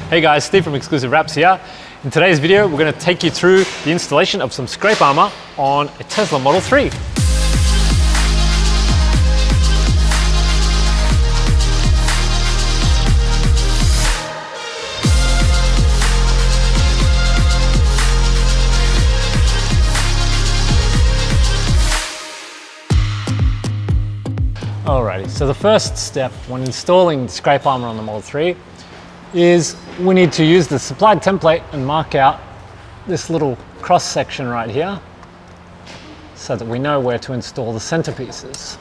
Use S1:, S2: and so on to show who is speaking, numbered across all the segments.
S1: Hey guys, Steve from Exclusive Wraps here. In today's video, we're going to take you through the installation of some scrape armor on a Tesla Model 3. Alrighty, so the first step when installing scrape armor on the Model 3 is we need to use the supplied template and mark out this little cross section right here so that we know where to install the centerpieces.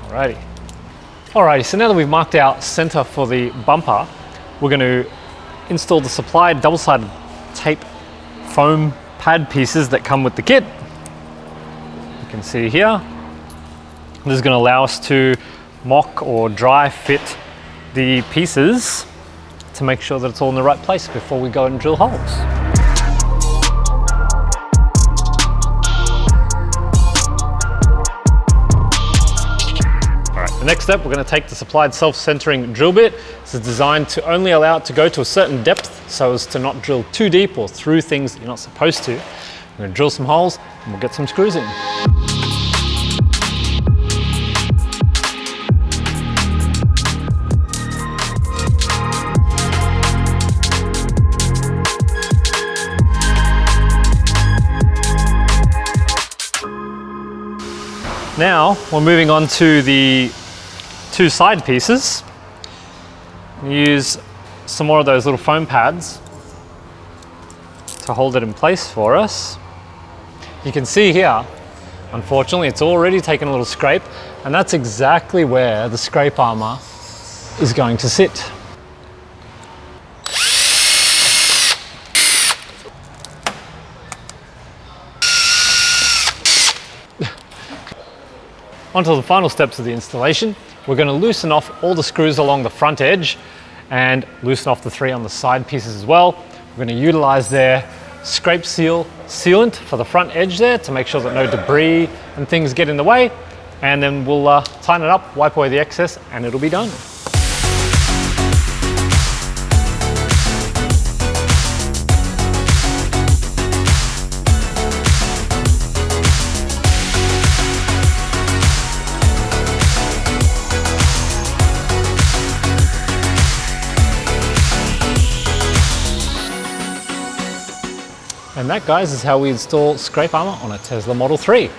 S1: Alrighty, so now that we've marked out center for the bumper, we're going to install the supplied double-sided tape foam pad pieces that come with the kit. You can see here. This is going to allow us to mock or dry fit the pieces to make sure that it's all in the right place before we go and drill holes. All right, the next step, we're going to take the supplied self-centering drill bit. This is designed to only allow it to go to a certain depth so as to not drill too deep or through things that you're not supposed to. We're going to drill some holes and we'll get some screws in. Now we're moving on to the two side pieces. Use some more of those little foam pads to hold it in place for us. You can see here, unfortunately, it's already taken a little scrape, and that's exactly where the scrape armor is going to sit. Onto the final steps of the installation. We're going to loosen off all the screws along the front edge and loosen off the three on the side pieces as well. We're going to utilize their scrape sealant for the front edge there to make sure that no debris and things get in the way. And then we'll tighten it up, wipe away the excess, and it'll be done. And that, guys, is how we install scrape armor on a Tesla Model 3.